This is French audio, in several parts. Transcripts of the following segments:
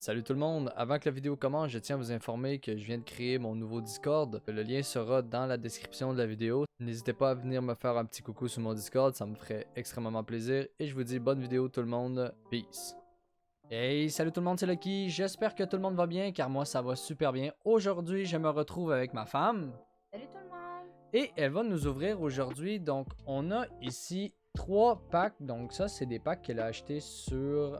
Salut tout le monde, avant que la vidéo commence, je tiens à vous informer que je viens de créer mon nouveau Discord. Le lien sera dans la description de la vidéo. N'hésitez pas à venir me faire un petit coucou sur mon Discord, ça me ferait extrêmement plaisir. Et je vous dis bonne vidéo tout le monde, peace. Hey, salut tout le monde, c'est Lucky. J'espère que tout le monde va bien car moi ça va super bien. Aujourd'hui, je me retrouve avec ma femme. Salut tout le monde! Et elle va nous ouvrir aujourd'hui. Donc, on a ici 3 packs. Donc, ça, c'est des packs qu'elle a achetés sur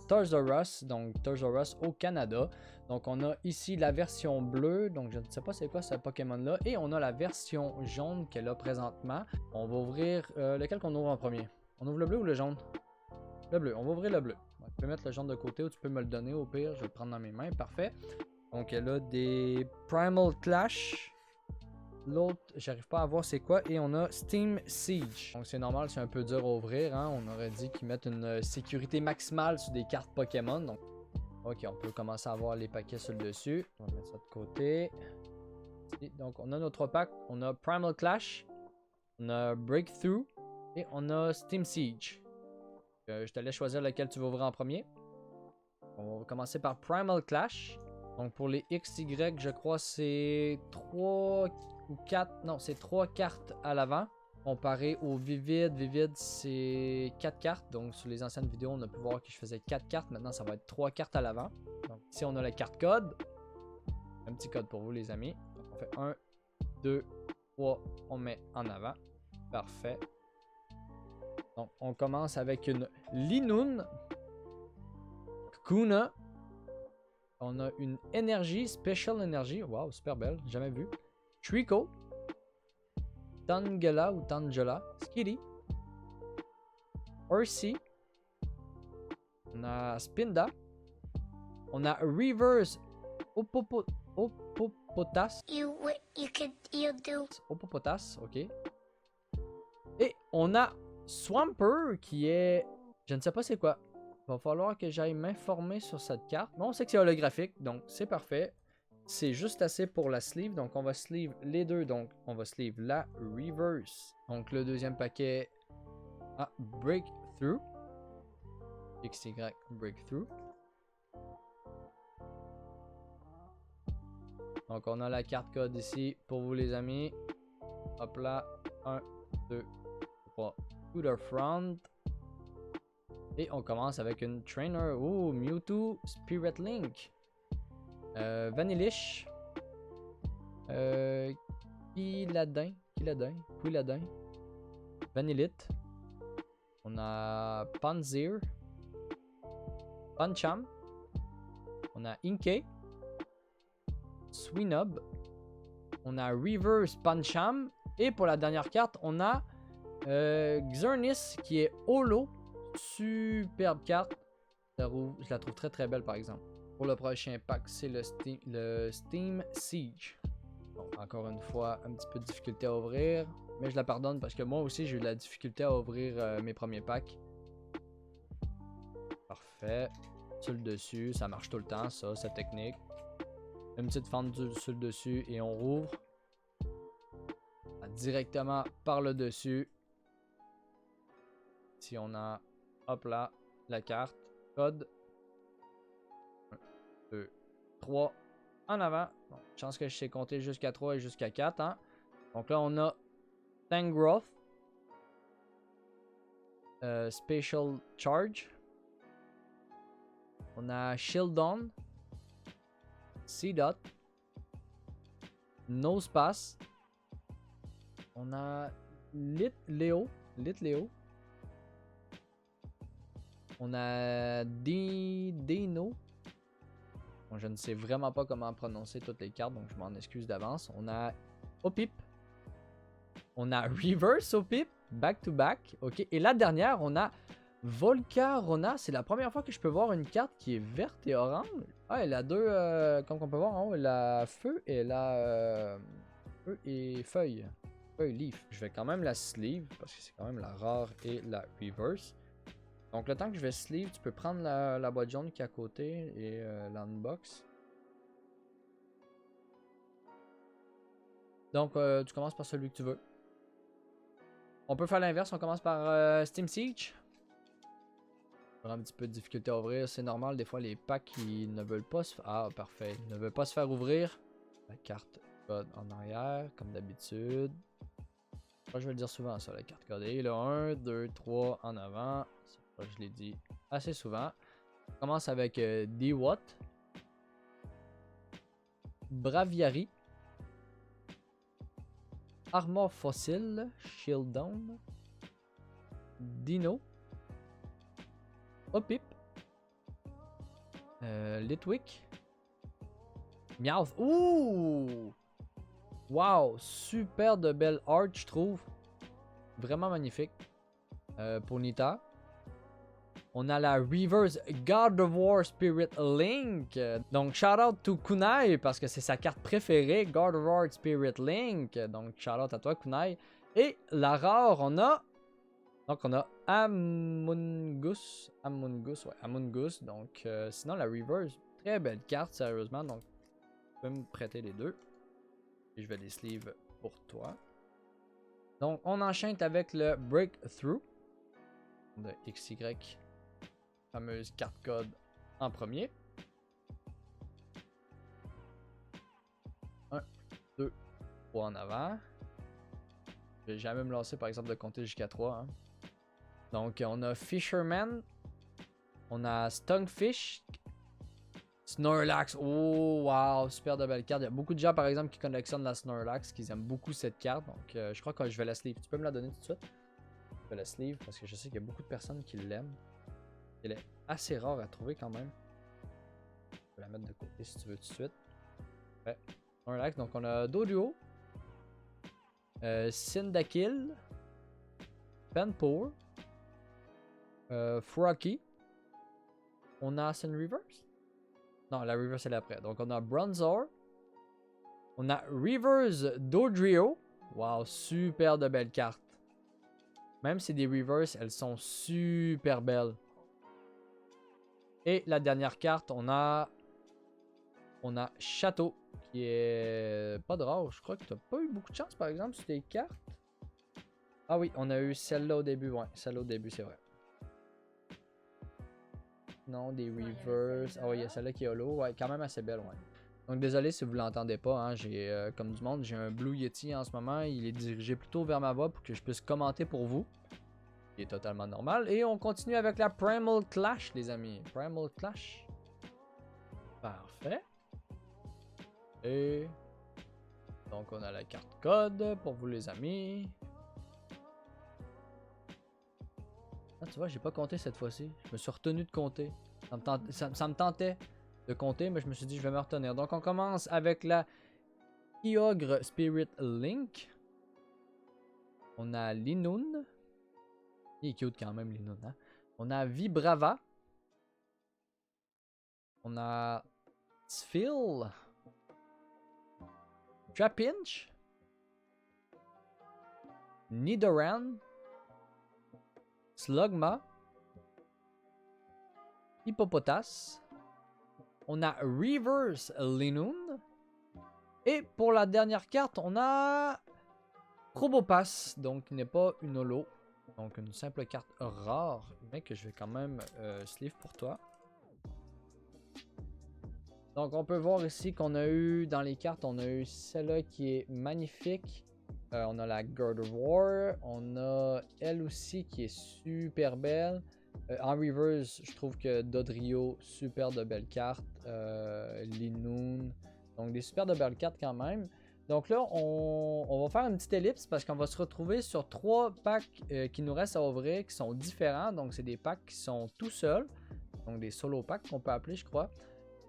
Toys R Us. Donc, Toys R Us au Canada. Donc, on a ici la version bleue. Donc, je ne sais pas c'est quoi ce Pokémon-là. Et on a la version jaune qu'elle a présentement. On va ouvrir lequel qu'on ouvre en premier. On ouvre le bleu ou le jaune? Le bleu. On va ouvrir le bleu. Ouais, tu peux mettre le jaune de côté ou tu peux me le donner au pire. Je vais le prendre dans mes mains. Parfait. Donc, elle a des Primal Clash. L'autre, j'arrive pas à voir c'est quoi. Et on a Steam Siege. Donc c'est normal, c'est un peu dur à ouvrir. Hein? On aurait dit qu'ils mettent une sécurité maximale sur des cartes Pokémon. Donc, ok, on peut commencer à voir les paquets sur le dessus. On va mettre ça de côté. Donc on a nos 3 packs. On a Primal Clash. On a Breakthrough. Et on a Steam Siege. Je te laisse choisir lequel tu veux ouvrir en premier. On va commencer par Primal Clash. Donc pour les XY, je crois c'est 3 ou 4. Non, c'est 3 cartes à l'avant. Comparé au Vivid. Vivid, c'est 4 cartes. Donc sur les anciennes vidéos, on a pu voir que je faisais 4 cartes. Maintenant, ça va être 3 cartes à l'avant. Donc ici, on a la carte code. Un petit code pour vous, les amis. Donc on fait 1, 2, 3. On met en avant. Parfait. Donc on commence avec une Linoone. Kuna. On a une énergie, Special Energy. Wow, super belle, jamais vu. Trico. Tangela ou Tangela. Skitty. Ursi. On a Spinda. On a Reverse Opopotas. Opopotas, ok. Et on a Swampert qui est... Je ne sais pas c'est quoi. Il va falloir que j'aille m'informer sur cette carte. Bon, on sait que c'est holographique, donc c'est parfait. C'est juste assez pour la sleeve, donc on va sleeve les deux. Donc on va sleeve la reverse. Donc le deuxième paquet à Breakthrough. XY Breakthrough. Donc on a la carte code ici pour vous les amis. Hop là. 1, 2, 3. To the front. Et on commence avec une trainer. Oh, Mewtwo, Spirit Link. Vanillish. Quiladin. Vanillite. On a Panzir. Pancham. On a Inkay. Swinub. On a Reverse Pancham. Et pour la dernière carte, on a Xerneas qui est Holo. Superbe carte. Je la trouve très très belle par exemple. Pour le prochain pack, c'est le Steam Siege. Bon, encore une fois, un petit peu de difficulté à ouvrir. Mais je la pardonne parce que moi aussi j'ai eu de la difficulté à ouvrir mes premiers packs. Parfait. Sur le dessus, ça marche tout le temps, ça, cette technique. Une petite fente sur le dessus et on rouvre. Directement par le dessus. Si on a, hop là, la carte, code. 1, 2, 3, en avant. Bon, chance que je sais compter jusqu'à 3 et jusqu'à 4. Hein? Donc là, on a Tangrowth. Special Charge. On a Shieldon. Seedot. Nosepass. On a Litleo. On a Dino. Bon, je ne sais vraiment pas comment prononcer toutes les cartes, donc je m'en excuse d'avance. On a Opip. On a Reverse Opip. Back to back. Ok. Et la dernière, on a Volcarona. C'est la première fois que je peux voir une carte qui est verte et orange. Ah, elle a deux, comme on peut voir en haut, elle a feu et elle a feu et feuille. Feuille leaf. Je vais quand même la sleeve parce que c'est quand même la rare et la reverse. Donc le temps que je vais sleeve, tu peux prendre la boîte jaune qui est à côté et l'unbox. Donc tu commences par celui que tu veux. On peut faire l'inverse, on commence par Steam Siege. Un petit peu de difficulté à ouvrir, c'est normal. Des fois, les packs, ils ne veulent pas se faire... Ah, parfait. Ils ne veulent pas se faire ouvrir. La carte code en arrière, comme d'habitude. Je vais le dire souvent, ça, la carte code. Et le 1, 2, 3 en avant. Ça, je l'ai dit assez souvent. On commence avec D-Watt. Braviary. Armor Fossile. Shield Down. Dino. Opip. Litwick. Meowth. Ouh! Wow! Super de belle art, je trouve. Vraiment magnifique. Pour Nita. On a la Reverse God of War Spirit Link. Donc, shout out to Kunai parce que c'est sa carte préférée, God of War Spirit Link. Donc, shout out à toi, Kunai. Et la rare, on a. Donc, on a Amungus. Amungus, ouais, Amungus. Donc, sinon, la Reverse, très belle carte, sérieusement. Donc, tu peux me prêter les deux. Et je vais les sleeve pour toi. Donc, on enchaîne avec le Breakthrough de XY. Fameuse carte code en premier. 1, 2, 3 en avant. Je vais jamais me lancer par exemple de compter jusqu'à 3. Hein. Donc on a Fisherman. On a Stonfish. Snorlax. Oh wow, super de belle carte. Il y a beaucoup de gens par exemple qui collectionnent la Snorlax, qui aiment beaucoup cette carte. Donc je crois que je vais la sleeve. Tu peux me la donner tout de suite? Je vais la sleeve parce que je sais qu'il y a beaucoup de personnes qui l'aiment. Elle est assez rare à trouver quand même. Je vais la mettre de côté si tu veux tout de suite. Ouais. Snorlax, donc on a Doduo. Cyndaquil. Penpour. Froakie. On a Sin Reverse. Non, la Reverse elle est après. Donc on a Bronzor. On a Reverse Dodrio. Wow, super de belles cartes. Même si c'est des Reverse, elles sont super belles. Et la dernière carte, on a Château, qui est pas de rare. Je crois que tu n'as pas eu beaucoup de chance, par exemple, sur tes cartes. Ah oui, on a eu celle-là au début. Ouais, celle-là au début, c'est vrai. Non, des reverse. Ah oui, il y a celle-là qui est holo. Ouais, quand même assez belle, ouais. Donc désolé si vous l'entendez pas. Hein. J'ai, comme du monde, j'ai un Blue Yeti en ce moment. Il est dirigé plutôt vers ma voix pour que je puisse commenter pour vous. Qui est totalement normal. Et on continue avec la Primal Clash, les amis. Primal Clash. Parfait. Et donc on a la carte code pour vous les amis. Ah, tu vois, j'ai pas compté cette fois-ci. Je me suis retenu de compter. Ça me tentait de compter, mais je me suis dit je vais me retenir. Donc on commence avec la Kyogre Spirit Link. On a Linoon. Il est cute quand même, Linoon. Hein? On a Vibrava. On a Sphil. Trapinch. Nidoran. Slugma. Hippopotas. On a Reverse Linoon. Et pour la dernière carte, on a Probopass. Donc, il n'est pas une holo. Donc, une simple carte rare. Mais que je vais quand même sleeve pour toi. Donc, on peut voir ici qu'on a eu dans les cartes, on a eu celle-là qui est magnifique. On a la God of War. On a elle aussi qui est super belle. En reverse, je trouve que Dodrio, super de belles cartes. Linoon. Donc des super de belles cartes quand même. Donc là, on va faire une petite ellipse parce qu'on va se retrouver sur 3 packs qui nous restent à ouvrir qui sont différents. Donc c'est des packs qui sont tout seuls. Donc des solo packs qu'on peut appeler, je crois.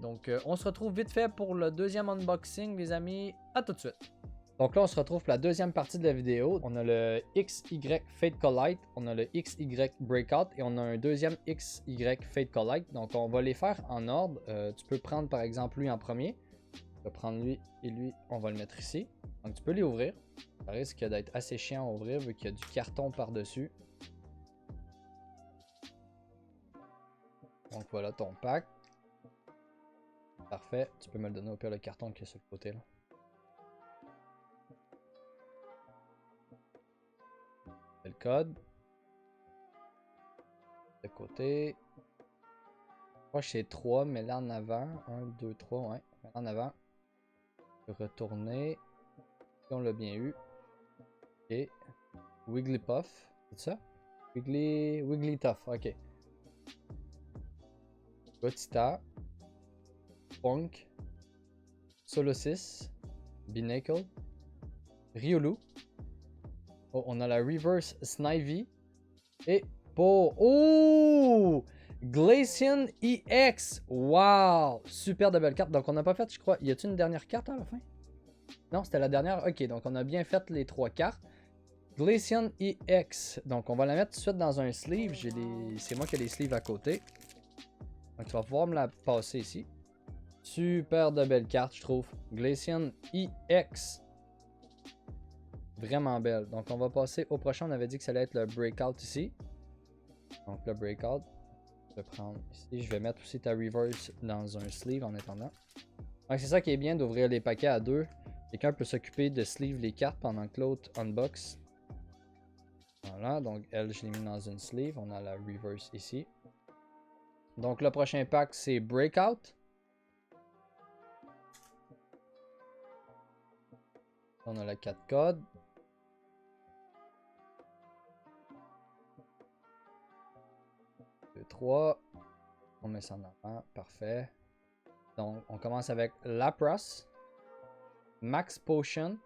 Donc on se retrouve vite fait pour le deuxième unboxing, les amis. À tout de suite. Donc là, on se retrouve pour la deuxième partie de la vidéo. On a le XY Fate Collide, on a le XY Breakout et on a un deuxième XY Fate Collide. Donc on va les faire en ordre. Tu peux prendre par exemple lui en premier. Je vais prendre lui et lui, on va le mettre ici. Donc tu peux les ouvrir. Ça risque d'être assez chiant à ouvrir vu qu'il y a du carton par-dessus. Donc voilà ton pack. Parfait. Tu peux me le donner au pire le carton qui est sur le côté là. Le code. De côté. crois que c'est 3, mais là en avant. 1, 2, 3, ouais. En avant. Retourner. On l'a bien eu. Ok. Wigglypuff. C'est ça? Wigglytuff, ok. Gotita. Punk. Solosis. Binacle. Riolu. Oh, on a la Reverse Snivy. Et pour... Oh! Glaceon EX! Wow! Super de belle carte. Donc, on n'a pas fait, je crois... Y a-t-il une dernière carte à la fin? Non, c'était la dernière. Ok, donc on a bien fait les 3 cartes. Glaceon EX. Donc, on va la mettre tout de suite dans un sleeve. C'est moi qui ai les sleeves à côté. Donc, tu vas pouvoir me la passer ici. Super de belle carte, je trouve. Glaceon EX. Vraiment belle. Donc, on va passer au prochain. On avait dit que ça allait être le Breakout ici. Donc, le Breakout. Je vais prendre ici. Je vais mettre aussi ta Reverse dans un sleeve en attendant. Donc, c'est ça qui est bien d'ouvrir les paquets à deux. Quelqu'un peut s'occuper de sleeve les cartes pendant que l'autre unbox. Voilà. Donc, elle, je l'ai mis dans une sleeve. On a la Reverse ici. Donc, le prochain pack, c'est Breakout. On a la 4 codes. On met ça en avant, parfait. Donc, on commence avec Lapras, Max Potion,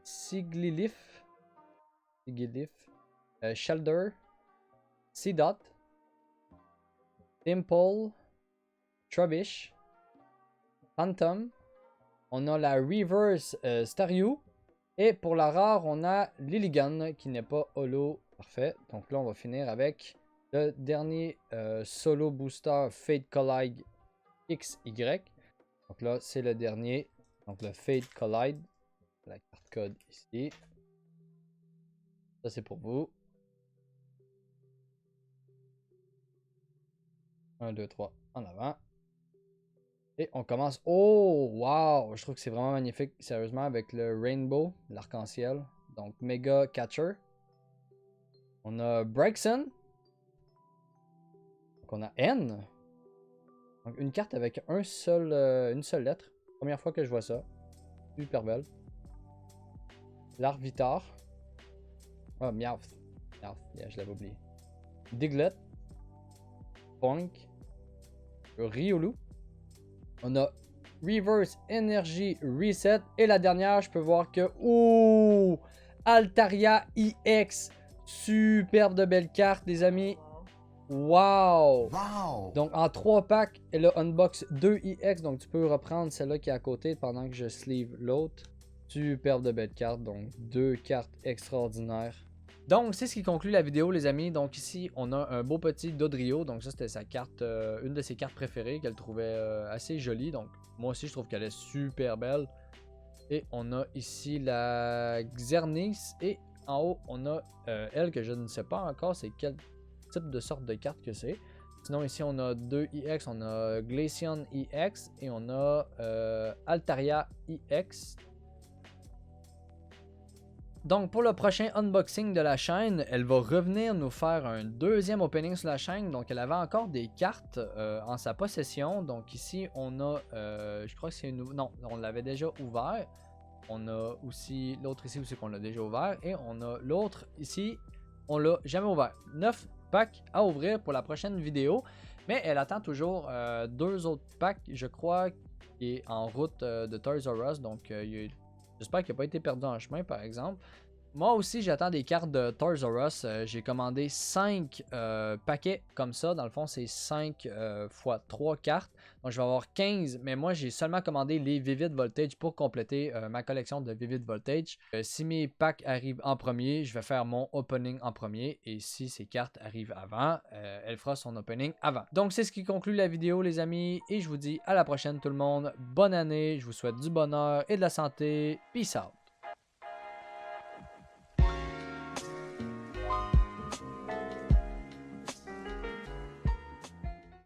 Sigilyph, Shelder, Seedot, Dimple, Trubbish, Phantom. On a la Reverse Staryu. Et pour la rare, on a Lilligan qui n'est pas holo. Parfait. Donc là, on va finir avec le dernier solo booster Fate Collide XY. Donc là, c'est le dernier. Donc le Fate Collide. La carte code ici. Ça, c'est pour vous. 1, 2, 3 en avant. Et on commence. Oh, wow! Je trouve que c'est vraiment magnifique, sérieusement, avec le Rainbow, l'arc-en-ciel. Donc, Mega Catcher. On a Braixen. Donc, on a N. Donc, une carte avec une seule lettre. Première fois que je vois ça. Super belle. Larvitar. Ah, Meowth. Meowth, yeah, je l'avais oublié. Diglett. Bonk. Riolu. On a Reverse Energy Reset. Et la dernière, je peux voir que... Ouh! Altaria EX. Superbe de belle carte, les amis. Wow! Donc, en 3 packs, elle a unbox 2 EX. Donc, tu peux reprendre celle-là qui est à côté pendant que je sleeve l'autre. Superbe de belle carte. Donc, 2 cartes extraordinaires. Donc, c'est ce qui conclut la vidéo, les amis. Donc, ici, on a un beau petit Dodrio. Donc, ça, c'était sa carte, une de ses cartes préférées qu'elle trouvait assez jolie. Donc, moi aussi, je trouve qu'elle est super belle. Et on a ici la Xerneas. Et en haut, on a elle que je ne sais pas encore c'est quel type de sorte de carte que c'est. Sinon, ici, on a 2 EX. On a Glaceon EX et on a Altaria EX. Donc, pour le prochain unboxing de la chaîne, elle va revenir nous faire un deuxième opening sur la chaîne. Donc, elle avait encore des cartes en sa possession. Donc, ici, on a, je crois que c'est une... Non, on l'avait déjà ouvert. On a aussi l'autre ici aussi qu'on l'a déjà ouvert. Et on a l'autre ici, on l'a jamais ouvert. 9 packs à ouvrir pour la prochaine vidéo. Mais elle attend toujours 2 autres packs, je crois, qui est en route de Toys R Us. Donc, j'espère qu'il n'a pas été perdu en chemin, par exemple. Moi aussi, j'attends des cartes de Toys R Us. J'ai commandé 5 paquets comme ça. Dans le fond, c'est 5 fois 3 cartes. Donc, je vais avoir 15. Mais moi, j'ai seulement commandé les Vivid Voltage pour compléter ma collection de Vivid Voltage. Si mes packs arrivent en premier, je vais faire mon opening en premier. Et si ces cartes arrivent avant, elle fera son opening avant. Donc, c'est ce qui conclut la vidéo, les amis. Et je vous dis à la prochaine, tout le monde. Bonne année. Je vous souhaite du bonheur et de la santé. Peace out.